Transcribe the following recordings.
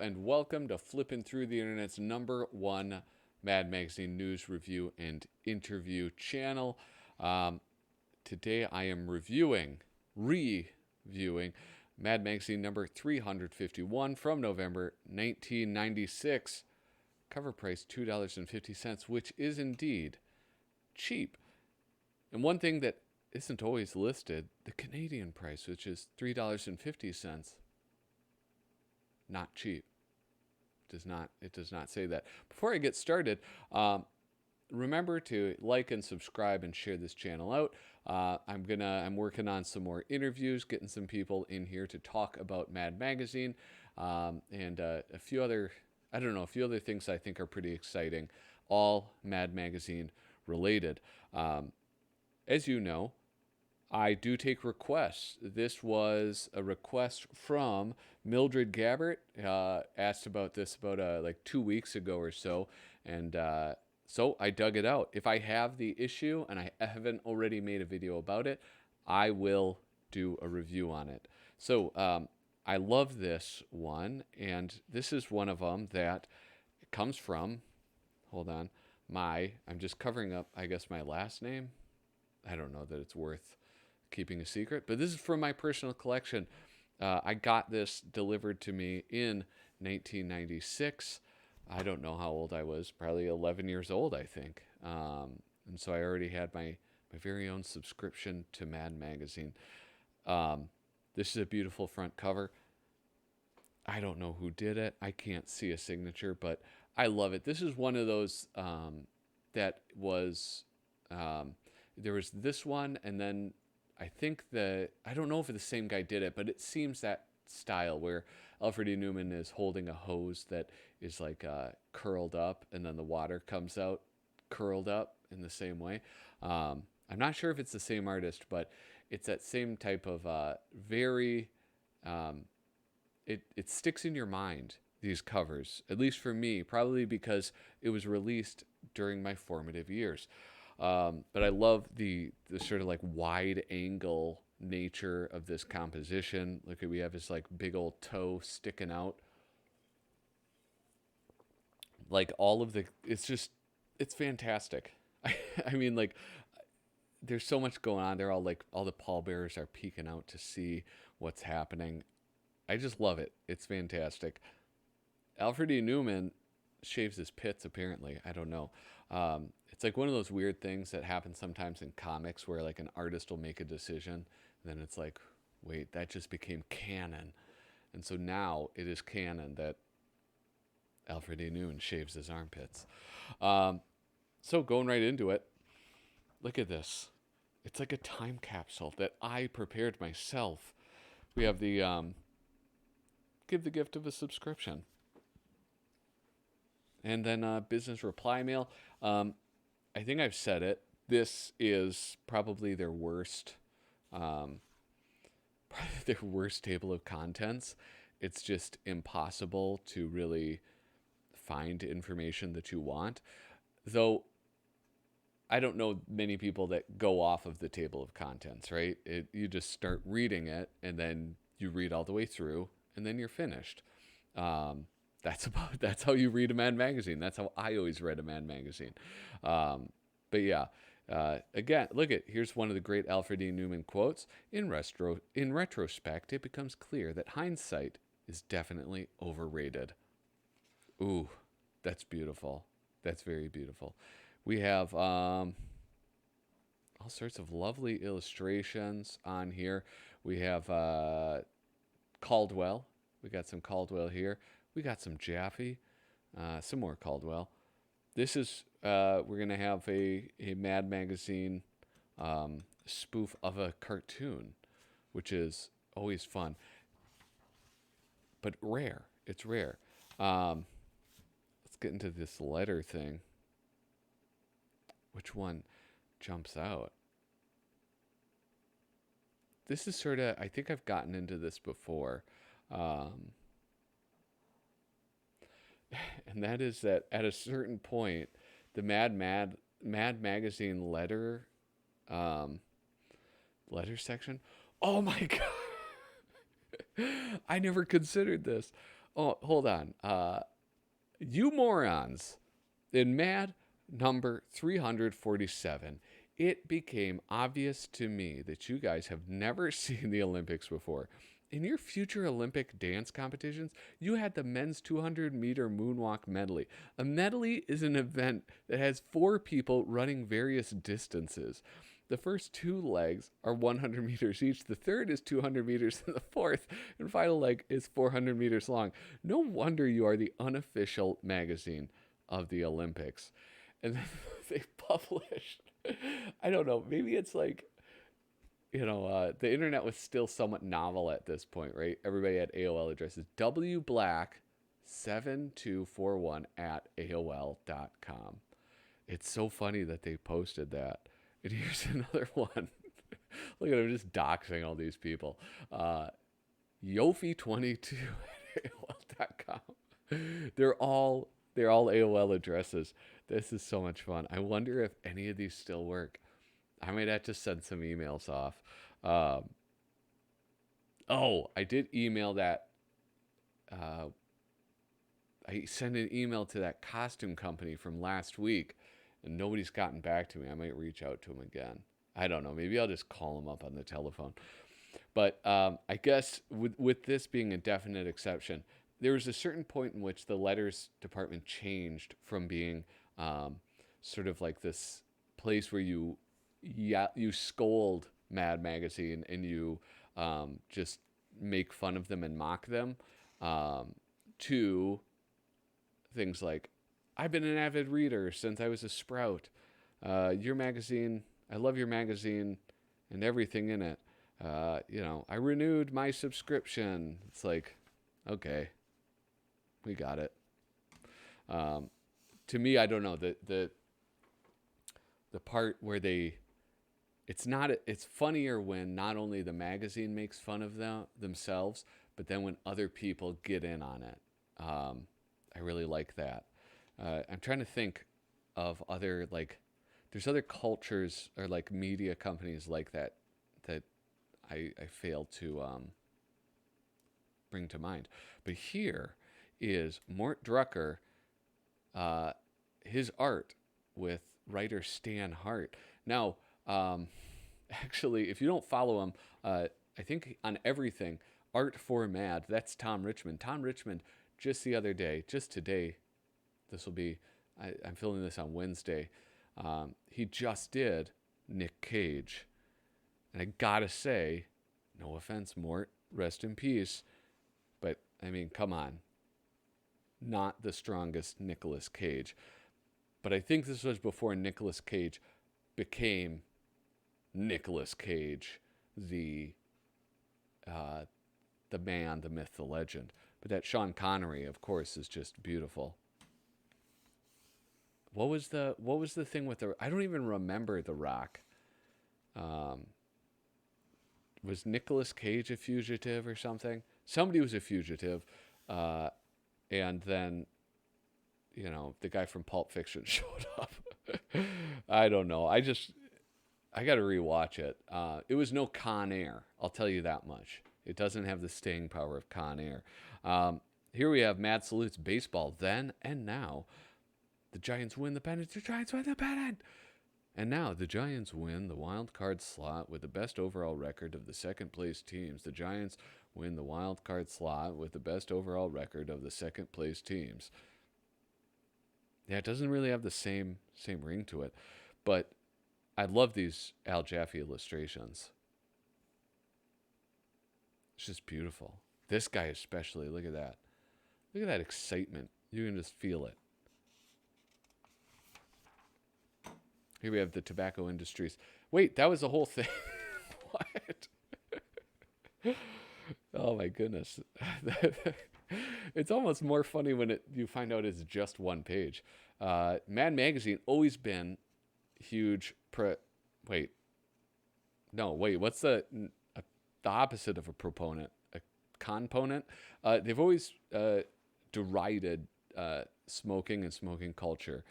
and welcome to Flippin Through the Internet's #1 Mad Magazine news review and interview channel. Today I am reviewing Mad Magazine number 351 from November 1996. Cover price $2.50, which is indeed cheap. And one thing that isn't always listed, the Canadian price, which is $3.50. Not cheap. It does not say that. Before I get started, remember to like and subscribe and share this channel out. I'm working on some more interviews, getting some people in here to talk about Mad Magazine, and a few other things I think are pretty exciting, all Mad Magazine related. As you know, I do take requests. This was a request from Mildred Gabbert. Asked about this about like 2 weeks ago or so, and so I dug it out. If I have the issue and I haven't already made a video about it, I will do a review on it. So I love this one, and this is one of them that comes from, hold on, I'm just covering up, I guess, my last name. I don't know that it's worth keeping a secret, but this is from my personal collection. I got this delivered to me in 1996. I don't know how old I was, probably 11 years old, I think. And so I already had my very own subscription to Mad Magazine. This is a beautiful front cover. I don't know who did it. I can't see a signature, but I love it. This is one of those that was, there was this one, and then I think I don't know if the same guy did it, but it seems that style where Alfred E. Neuman is holding a hose that is like curled up, and then the water comes out curled up in the same way. I'm not sure if it's the same artist, but it's that same type of very, it sticks in your mind, these covers, at least for me, probably because it was released during my formative years. But I love the sort of like wide angle nature of this composition. Look at, we have this like big old toe sticking out. Like all of it's fantastic. I mean, like, there's so much going on. They're all like, all the pallbearers are peeking out to see what's happening. I just love it. It's fantastic. Alfred E. Neuman shaves his pits, apparently. I don't know. It's like one of those weird things that happens sometimes in comics where like an artist will make a decision, and then it's like, wait, that just became canon. And so now it is canon that Alfred E. Neuman shaves his armpits. So going right into it, look at this. It's like a time capsule that I prepared myself. We have the give the gift of a subscription. And then business reply mail. I think I've said it. This is probably their worst table of contents. It's just impossible to really find information that you want. Though I don't know many people that go off of the table of contents, right? You just start reading it, and then you read all the way through, and then you're finished. That's how you read a Mad Magazine. That's how I always read a Mad Magazine. But yeah, again, here's one of the great Alfred E. Neuman quotes. In retrospect, it becomes clear that hindsight is definitely overrated. Ooh, that's beautiful. That's very beautiful. We have all sorts of lovely illustrations on here. We have Caldwell. We got some Caldwell here. We got some Jaffe, some more Caldwell. This is, we're going to have a Mad Magazine spoof of a cartoon, which is always fun, but rare. It's rare. Let's get into this letter thing. Which one jumps out? This is sort of, I think I've gotten into this before. And that is that at a certain point, the Mad Magazine letter section. Oh my God. I never considered this. Oh, hold on. You morons. In MAD number 347, it became obvious to me that you guys have never seen the Olympics before. In your future Olympic dance competitions, you had the men's 200-meter moonwalk medley. A medley is an event that has 4 people running various distances. The first 2 legs are 100 meters each. The third is 200 meters, and the fourth and final leg is 400 meters long. No wonder you are the unofficial magazine of the Olympics. And then they published, I don't know, maybe it's like, the internet was still somewhat novel at this point, right? Everybody had AOL addresses. wblack7241 at AOL.com. It's so funny that they posted that. And here's another one. Look at him just doxing all these people. Yofi22 at AOL.com. They're all AOL addresses. This is so much fun. I wonder if any of these still work. I might have to send some emails off. I did email that. I sent an email to that costume company from last week, and nobody's gotten back to me. I might reach out to them again. I don't know. Maybe I'll just call them up on the telephone. But I guess with this being a definite exception, there was a certain point in which the letters department changed from being sort of like this place where you scold Mad Magazine and you just make fun of them and mock them, to things like, I've been an avid reader since I was a sprout. Your magazine, I love your magazine and everything in it. I renewed my subscription. It's like, okay, we got it. To me, I don't know, the part where it's funnier when not only the magazine makes fun of themselves, but then when other people get in on it. I really like that. I'm trying to think of other, there's other cultures or media companies like that I fail to bring to mind. But here is Mort Drucker, his art with writer Stan Hart. Now, actually, if you don't follow him, I think on everything, Art for Mad, that's Tom Richmond. Tom Richmond, just the other day, just today, I'm filming this on Wednesday, he just did Nick Cage. And I gotta say, no offense, Mort, rest in peace, but, I mean, come on. Not the strongest Nicolas Cage. But I think this was before Nicolas Cage became Nicolas Cage, the man, the myth, the legend. But that Sean Connery, of course, is just beautiful. What was the thing with I don't even remember The Rock. Was Nicolas Cage a fugitive or something? Somebody was a fugitive, and then, the guy from Pulp Fiction showed up. I don't know. I got to rewatch it. It was no Con Air, I'll tell you that much. It doesn't have the staying power of Con Air. Here we have Mad Salutes Baseball then and now. The Giants win the pennant. The Giants win the pennant. And now the Giants win the wild card slot with the best overall record of the second place teams. The Giants win the wild card slot with the best overall record of the second place teams. Yeah, it doesn't really have the same ring to it, but I love these Al Jaffe illustrations. It's just beautiful. This guy especially, look at that. Look at that excitement. You can just feel it. Here we have the tobacco industries. Wait, that was the whole thing. What? Oh my goodness. It's almost more funny when you find out it's just one page. Mad Magazine, always been huge. What's the opposite of a proponent? A component? They've always derided smoking and smoking culture.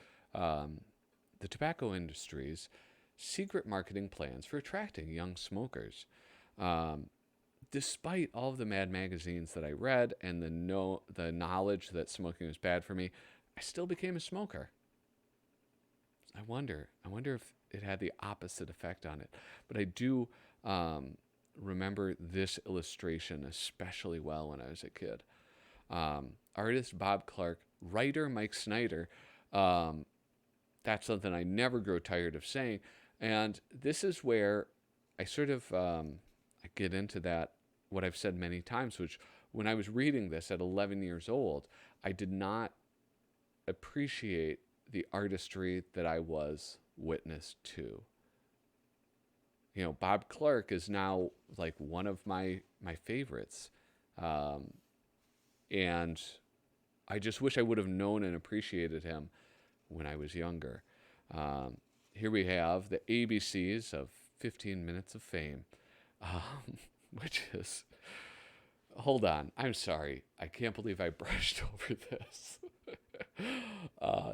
The tobacco industry's secret marketing plans for attracting young smokers. despite all of the MAD magazines that I read and the knowledge that smoking was bad for me, I still became a smoker. I wonder if it had the opposite effect on it. But I do remember this illustration especially well when I was a kid. Artist Bob Clark, writer Mike Snyder. That's something I never grow tired of saying. And this is where I sort of I get into that, what I've said many times, which when I was reading this at 11 years old, I did not appreciate the artistry that I was witness to. You know, Bob Clark is now like one of my favorites. And I just wish I would have known and appreciated him when I was younger. Here we have the ABCs of 15 Minutes of Fame, which is, hold on, I'm sorry. I can't believe I brushed over this.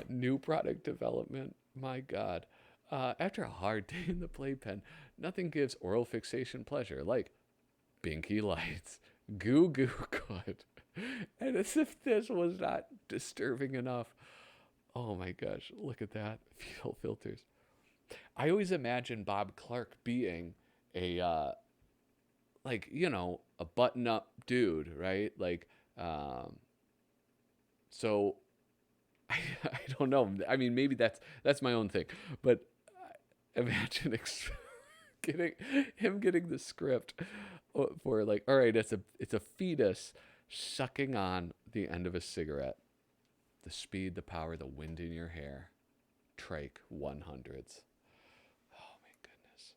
New product development, my God. After a hard day in the playpen, nothing gives oral fixation pleasure like Binky Lights. Goo Goo Good. And as if this was not disturbing enough. Oh my gosh, look at that. Fetal filters. I always imagine Bob Clark being a, like, you know, a button-up dude, right? Like, so I don't know. I mean, maybe that's my own thing. But imagine getting the script for like, all right, it's a fetus sucking on the end of a cigarette. The speed, the power, the wind in your hair. Trike 100s. Oh my goodness.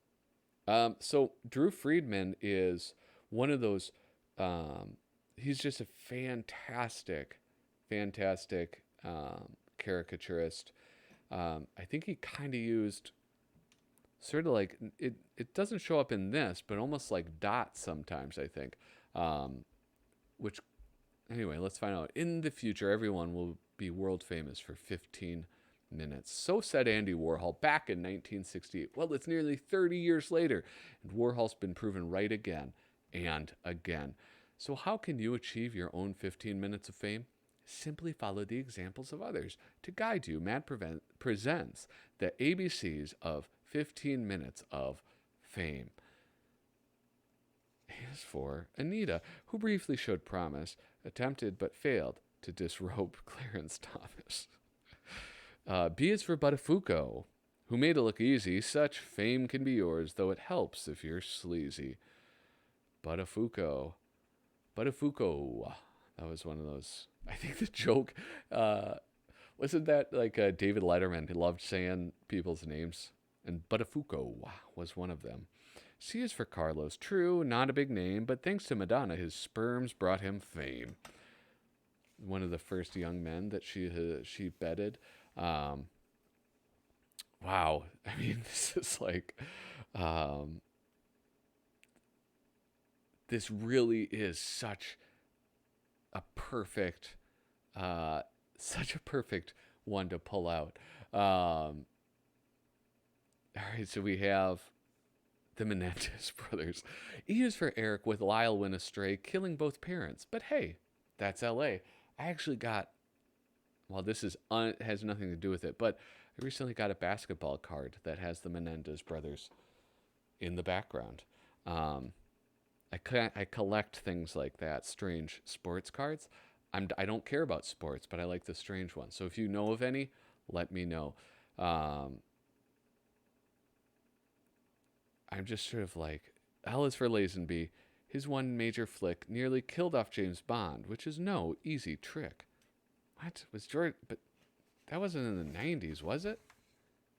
So Drew Friedman is one of those. He's just a fantastic caricaturist. I think he kind of used sort of like it doesn't show up in this, but almost like dots sometimes, I think. Which, anyway, let's find out. In the future, everyone will be world famous for 15 minutes. So said Andy Warhol back in 1968. Well, it's nearly 30 years later, and Warhol's been proven right again and again. So how can you achieve your own 15 minutes of fame? Simply follow the examples of others. To guide you, MAD presents the ABCs of 15 minutes of fame. As for Anita, who briefly showed promise, attempted but failed to disrobe Clarence Thomas. B is for Buttafuoco, who made it look easy. Such fame can be yours, though it helps if you're sleazy. Buttafuoco. That was one of those. I think the joke, wasn't that like David Letterman? He loved saying people's names. And Buttafuoco was one of them. C is for Carlos. True, not a big name, but thanks to Madonna, his sperms brought him fame. One of the first young men that she bedded. Wow. I mean, this is like, this really is such a perfect one to pull out. All right, so we have the Menendez brothers. E is for Eric with Lyle went astray, killing both parents. But hey, that's L.A. I actually got, well, this is has nothing to do with it, but I recently got a basketball card that has the Menendez brothers in the background. I collect things like that, strange sports cards. I don't care about sports, but I like the strange ones. So if you know of any, let me know. I'm just sort of like, L is for Lazenby. His one major flick nearly killed off James Bond, which is no easy trick. What? Was George... But that wasn't in the 90s, was it?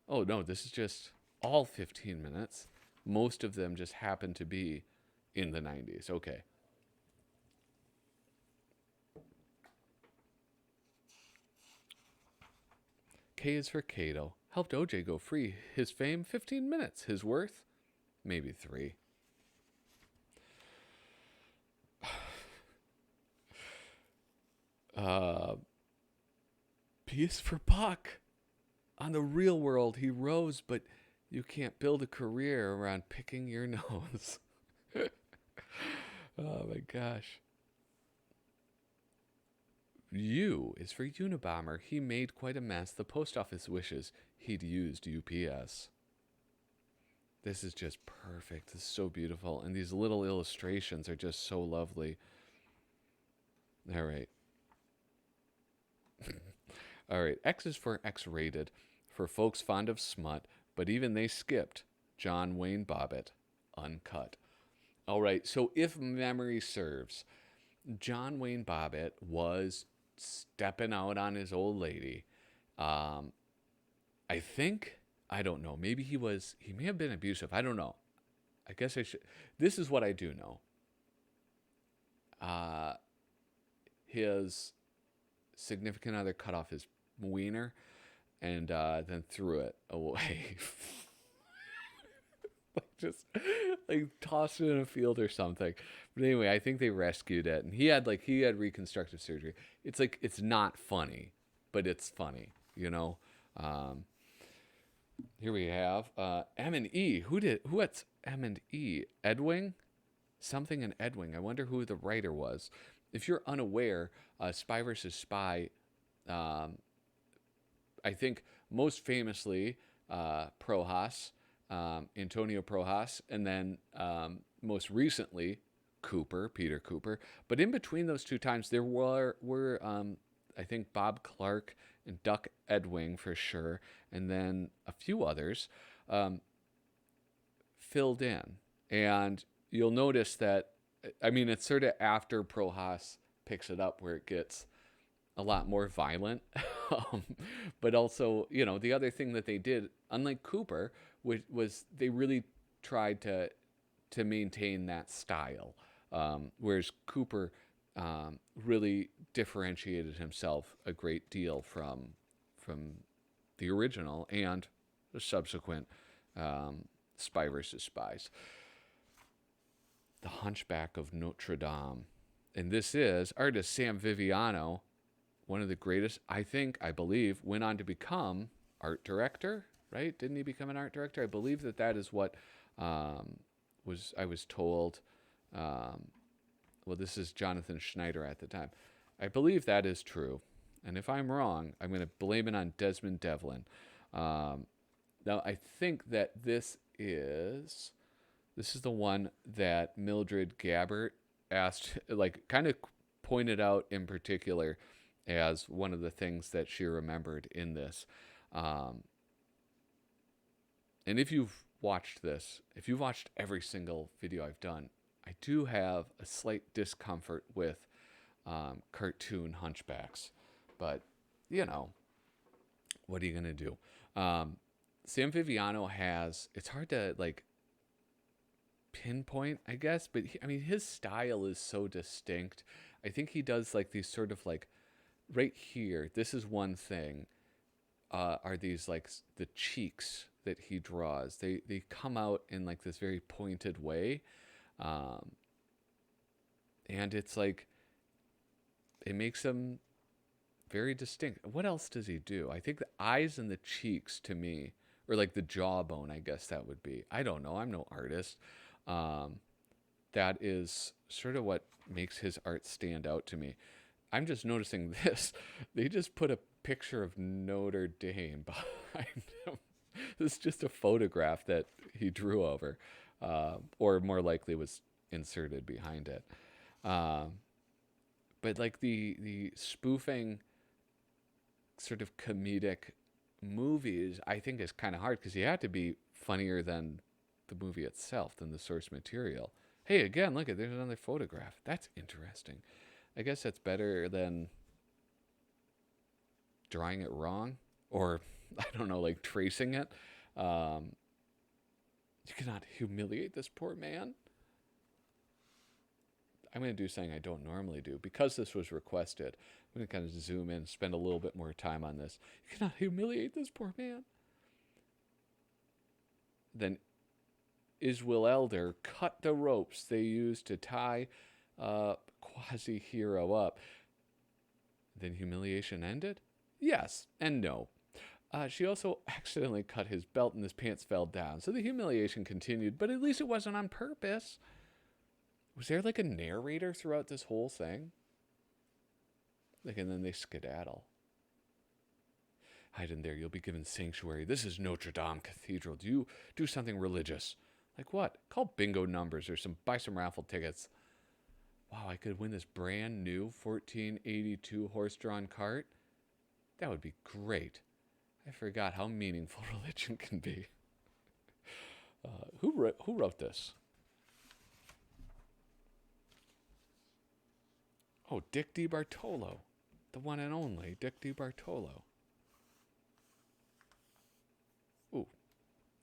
Oh, no, this is just all 15 minutes. Most of them just happen to be in the 90s. Okay. K is for Kato. Helped OJ go free. His fame, 15 minutes. His worth, maybe 3. P is for Buck. On the real world, he rose, but you can't build a career around picking your nose. Oh my gosh. U is for Unabomber. He made quite a mess. The post office wishes he'd used UPS. This is just perfect. This is so beautiful. And these little illustrations are just so lovely. All right. All right. X is for X-rated. For folks fond of smut, but even they skipped John Wayne Bobbitt, uncut. All right. So if memory serves, John Wayne Bobbitt was stepping out on his old lady. I think, I don't know. Maybe he may have been abusive. I don't know. I guess I should. This is what I do know. His significant other cut off his wiener and then threw it away. Just like tossed it in a field or something. But anyway, I think they rescued it, and he had reconstructive surgery. It's like, it's not funny, but it's funny, you know. Here we have M and E. What's M and E? Edwing, something in Edwing. I wonder who the writer was. If you're unaware, Spy versus Spy. I think most famously Prohas. Antonio Prohas, and then most recently Peter Cooper. But in between those two times, there were I think Bob Clark and Duck Edwing for sure, and then a few others filled in. And you'll notice that, I mean, it's sort of after Prohas picks it up where it gets a lot more violent. But also, you know, the other thing that they did, unlike Cooper, was they really tried to maintain that style, whereas Cooper really differentiated himself a great deal from the original and the subsequent Spy versus Spies. The Hunchback of Notre Dame. And this is artist Sam Viviano, one of the greatest, I believe, went on to become art director, right? Didn't he become an art director? I believe that is what I was told. Well, this is Jonathan Schneider at the time. I believe that is true. And if I'm wrong, I'm going to blame it on Desmond Devlin. Now, I think that this is the one that Mildred Gabbert asked, like, kind of pointed out in particular as one of the things that she remembered in this. And if you've watched this, if you've watched every single video I've done, I do have a slight discomfort with cartoon hunchbacks. But, you know, what are you going to do? Sam Viviano it's hard to, like, pinpoint, I guess, but his style is so distinct. I think he does, like, these sort of, like, right here, this is one thing, are these, like, the cheeks that he draws. They come out in, like, this very pointed way. And it's like, it makes them very distinct. What else does he do? I think the eyes and the cheeks, to me, or like the jawbone, I guess that would be. I don't know. I'm no artist. That is sort of what makes his art stand out to me. I'm just noticing this. They just put a picture of Notre Dame behind him. This is just a photograph that he drew over, or more likely was inserted behind it. But like the spoofing sort of comedic movies, I think is kind of hard because you have to be funnier than the movie itself, than the source material. Hey, again, look at, there's another photograph. That's interesting. I guess that's better than drawing it wrong, or I don't know, like tracing it. You cannot humiliate this poor man. I'm going to do something I don't normally do. Because this was requested, I'm going to kind of zoom in, spend a little bit more time on this. You cannot humiliate this poor man. Then Iswill Elder cut the ropes they used to tie Quasi-Hero up. Then humiliation ended? Yes and no. She also accidentally cut his belt and his pants fell down, so the humiliation continued, but at least it wasn't on purpose. Was there like a narrator throughout this whole thing? Like, and then they skedaddle. Hide in there, you'll be given sanctuary. This is Notre Dame Cathedral. Do something religious. Like what? Call bingo numbers or buy some raffle tickets. Wow, I could win this brand new 1482 horse-drawn cart. That would be great. I forgot how meaningful religion can be. Who wrote this? Oh, Dick DeBartolo. The one and only Dick DeBartolo. Ooh,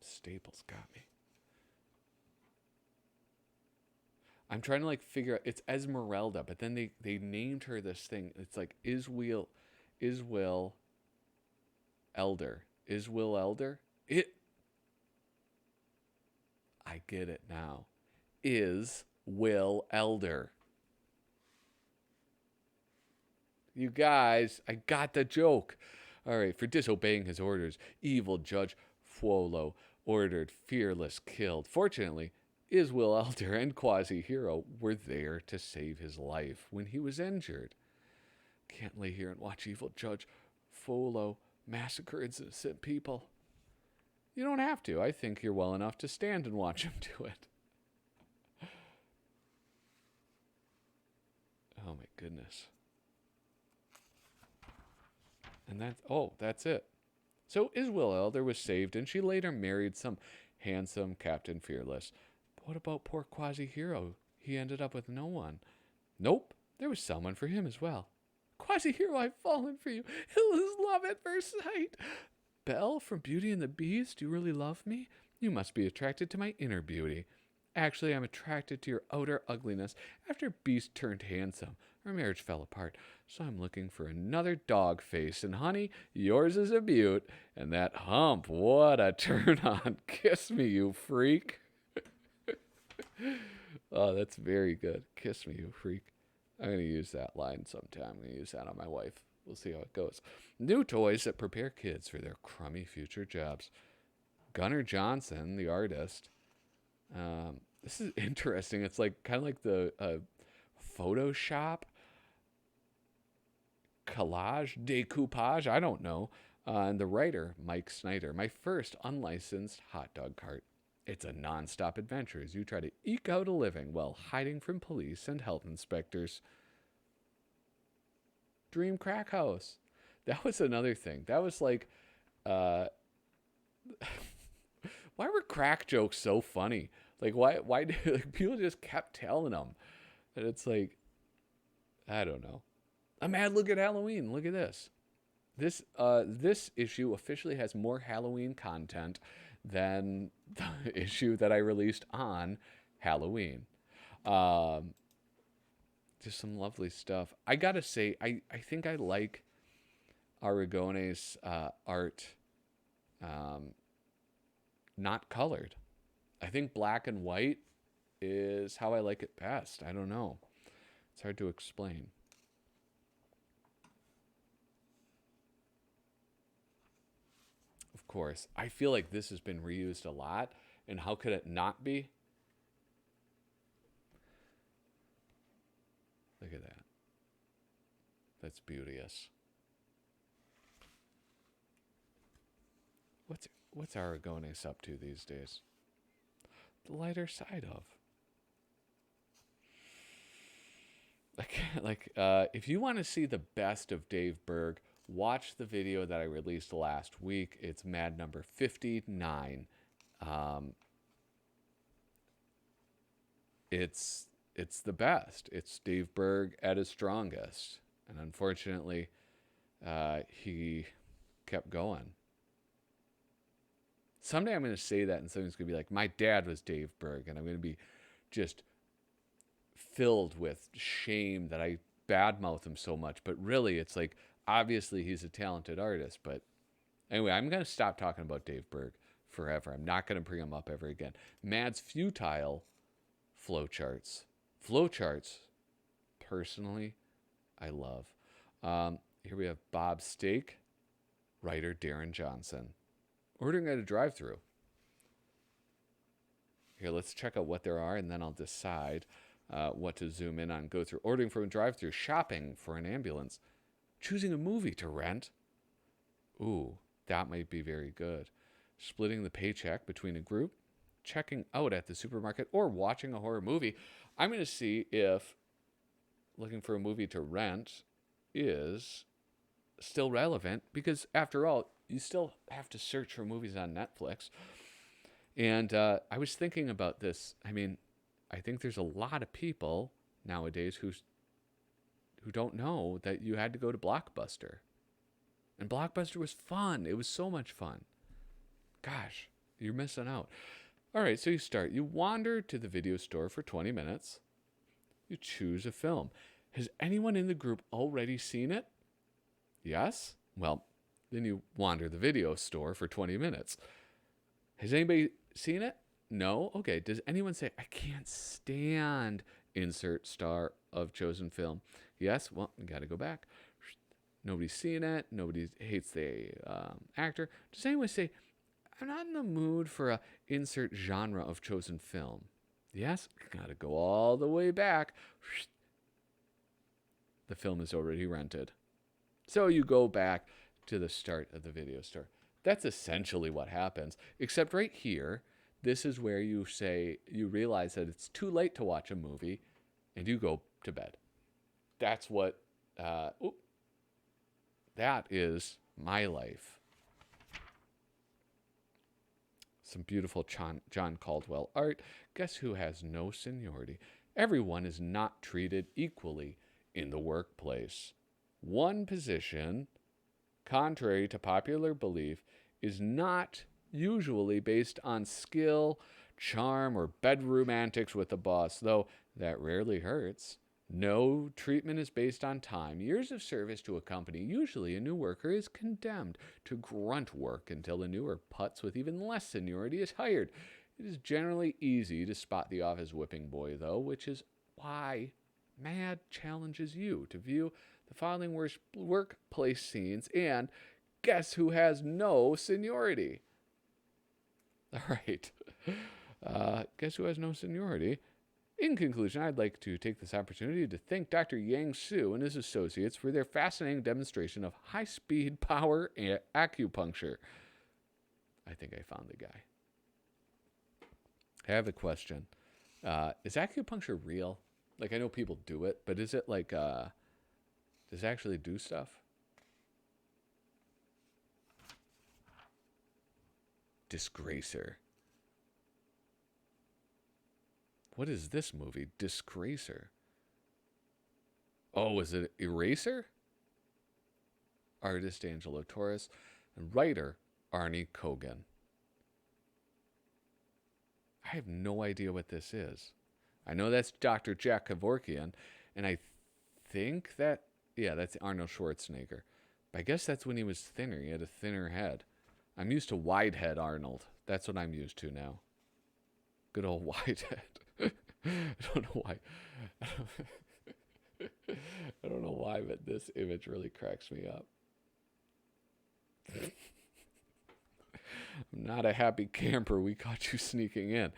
Staples got me. I'm trying to like figure out, it's Esmeralda, but then they named her this thing. It's like Iswill Elder. Iswill Elder? I get it now. Will Elder. You guys, I got the joke. All right, for disobeying his orders, evil Judge Fuolo ordered Fearless killed. Fortunately, Iswill Elder and Quasi-Hero were there to save his life when he was injured. Can't lay here and watch evil Judge Fuolo massacre innocent people. You don't have to. I think you're well enough to stand and watch him do it. Oh my goodness. And that's it. So Iswill Elder was saved, and she later married some handsome Captain Fearless. But what about poor Quasi-Hero? He ended up with no one. Nope, there was someone for him as well. Quasi-Hero, I've fallen for you. It was love at first sight. Belle from Beauty and the Beast, you really love me? You must be attracted to my inner beauty. Actually, I'm attracted to your outer ugliness. After Beast turned handsome, our marriage fell apart, so I'm looking for another dog face. And honey, yours is a beaut. And that hump, what a turn on. Kiss me, you freak. Oh, that's very good. Kiss me, you freak. I'm going to use that line sometime. I'm going to use that on my wife. We'll see how it goes. New toys that prepare kids for their crummy future jobs. Gunnar Johnson, the artist. This is interesting. It's like kind of like the Photoshop collage, decoupage. I don't know. And the writer, Mike Snyder. My first unlicensed hot dog cart. It's a non-stop adventure as you try to eke out a living while hiding from police and health inspectors. Dream Crack House. That was another thing. That was like, why were crack jokes so funny? Like, why do like, people just kept telling them? And it's like, I don't know. A mad look at Halloween. Look at this. This issue officially has more Halloween content than the issue that I released on Halloween. Just some lovely stuff. I gotta say, I think I like Aragone's art not colored. I think black and white is how I like it best. I don't know. It's hard to explain. Of course, I feel like this has been reused a lot, and how could it not be? Look at that. That's beauteous. What's Aragones up to these days? The lighter side of. If you want to see the best of Dave Berg, watch the video that I released last week. It's MAD number 59. It's the best. It's Dave Berg at his strongest. And unfortunately, he kept going. Someday I'm going to say that and something's going to be like, my dad was Dave Berg. And I'm going to be just filled with shame that I badmouth him so much. But really, it's like, obviously he's a talented artist. But anyway, I'm going to stop talking about Dave Berg forever. I'm not going to bring him up ever again. Mad's Futile Flowcharts. Flowcharts, personally, I love. Here we have Bob Steak, writer Darren Johnson. Ordering at a drive-thru. Here, let's check out what there are, and then I'll decide. what to zoom in on, go through, ordering from a drive-through, shopping for an ambulance, choosing a movie to rent. Ooh, that might be very good. Splitting the paycheck between a group, checking out at the supermarket, or watching a horror movie. I'm going to see if looking for a movie to rent is still relevant, because after all, you still have to search for movies on Netflix. And I was thinking about this. I mean, I think there's a lot of people nowadays who don't know that you had to go to Blockbuster. And Blockbuster was fun. It was so much fun. Gosh, you're missing out. All right, so you start. You wander to the video store for 20 minutes. You choose a film. Has anyone in the group already seen it? Yes? Well, then you wander the video store for 20 minutes. Has anybody seen it? No? Okay. Does anyone say, I can't stand insert star of chosen film? Yes? Well, you got to go back. Nobody's seen it. Nobody hates the actor. Does anyone say, I'm not in the mood for a insert genre of chosen film? Yes? Got to go all the way back. The film is already rented. So you go back to the start of the video store. That's essentially what happens. Except right here, this is where you realize that it's too late to watch a movie, and you go to bed. That's what, that is my life. Some beautiful John Caldwell art. Guess who has no seniority? Everyone is not treated equally in the workplace. One position, contrary to popular belief, is not usually based on skill, charm, or bedroom antics with the boss, though that rarely hurts. No treatment is based on time, years of service to a company. Usually a new worker is condemned to grunt work until a newer putz with even less seniority is hired. It is generally easy to spot the office whipping boy, though, which is why MAD challenges you to view the following workplace scenes and guess who has no seniority. All right. Guess who has no seniority? In conclusion, I'd like to take this opportunity to thank Dr. Yang Su and his associates for their fascinating demonstration of high-speed power acupuncture. I think I found the guy. I have a question. Is acupuncture real? Like, I know people do it, but is it like, does it actually do stuff? Disgracer. What is this movie? Disgracer. Oh, is it Eraser? Artist Angelo Torres and writer Arnie Kogan. I have no idea what this is. I know that's Dr. Jack Kevorkian, and I think that, yeah, that's Arnold Schwarzenegger. But I guess that's when he was thinner. He had a thinner head. I'm used to wide head Arnold. That's what I'm used to now. Good old wide head. I don't know why. I don't know why, but this image really cracks me up. I'm not a happy camper. We caught you sneaking in.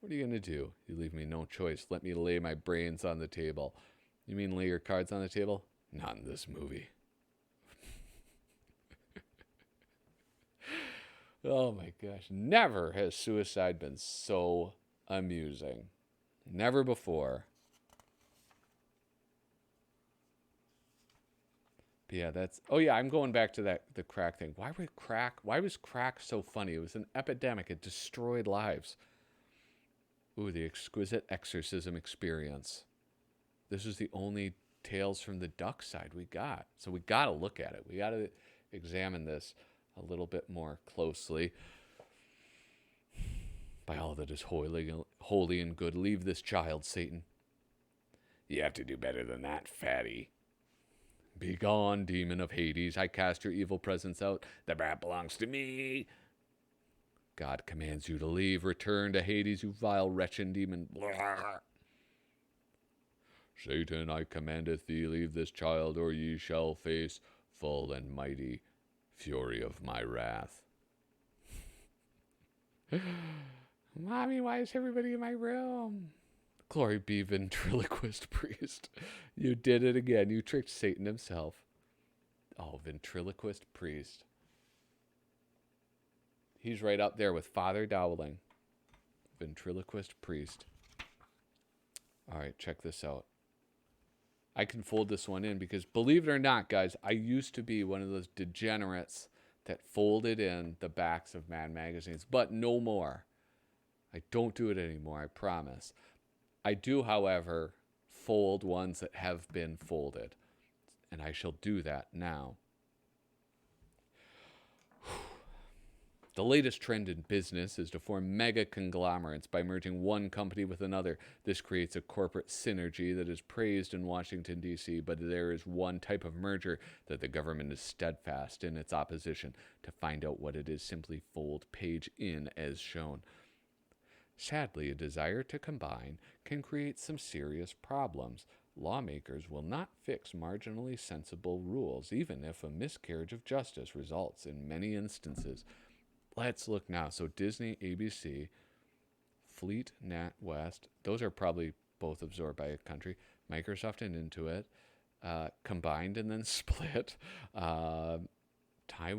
What are you going to do? You leave me no choice. Let me lay my brains on the table. You mean lay your cards on the table? Not in this movie. Oh my gosh. Never has suicide been so amusing. Never before. But yeah, that's... Oh yeah, I'm going back to the crack thing. Why was crack so funny? It was an epidemic. It destroyed lives. Ooh, the exquisite exorcism experience. This is the only Tales from the Duck side we got. So we got to look at it. We got to examine this a little bit more closely. By all that is holy and good, leave this child, Satan. You have to do better than that, fatty. Be gone, demon of Hades. I cast your evil presence out. The brat belongs to me. God commands you to leave. Return to Hades, you vile wretched demon. Blah. Satan, I commandeth thee, leave this child, or ye shall face full and mighty fury of my wrath. Mommy, why is everybody in my room? Glory be ventriloquist priest. You did it again. You tricked Satan himself. Oh, ventriloquist priest. He's right up there with Father Dowling. Ventriloquist priest. All right, check this out. I can fold this one in because, believe it or not, guys, I used to be one of those degenerates that folded in the backs of Mad magazines, but no more. I don't do it anymore, I promise. I do, however, fold ones that have been folded, and I shall do that now. The latest trend in business is to form mega conglomerates by merging one company with another. This creates a corporate synergy that is praised in Washington, D.C., but there is one type of merger that the government is steadfast in its opposition. To find out what it is, simply fold page in as shown. Sadly, a desire to combine can create some serious problems. Lawmakers will not fix marginally sensible rules, even if a miscarriage of justice results in many instances. Let's look now. So Disney, ABC, Fleet, Nat West, those are probably both absorbed by a country. Microsoft and Intuit, combined and then split. Time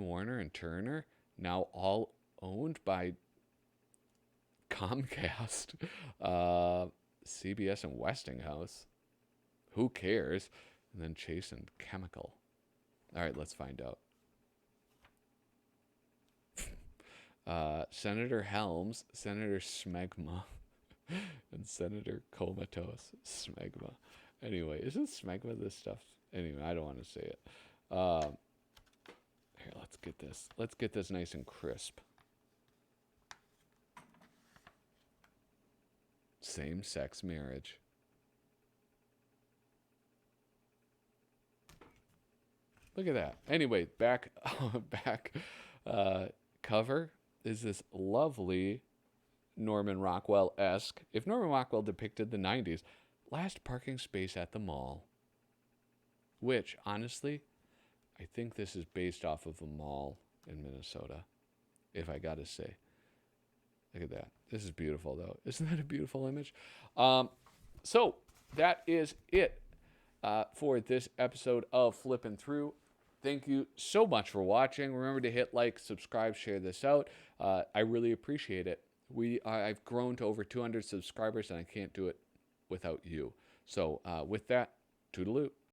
Warner and Turner, now all owned by Comcast, CBS and Westinghouse. Who cares? And then Chase and Chemical. All right, let's find out. Senator Helms, Senator Smegma, and Senator Comatose. Smegma. Anyway, isn't Smegma this stuff? Anyway, I don't want to say it. Here, let's get this. Let's get this nice and crisp. Same-sex marriage. Look at that. Anyway, back cover is this lovely Norman Rockwell-esque. If Norman Rockwell depicted the 90s, last parking space at the mall. Which, honestly, I think this is based off of a mall in Minnesota, if I gotta say. Look at that. This is beautiful, though. Isn't that a beautiful image? So, that is it for this episode of Flippin' Through. Thank you so much for watching. Remember to hit like, subscribe, share this out. I really appreciate it. I've grown to over 200 subscribers, and I can't do it without you. So with that, toodaloo.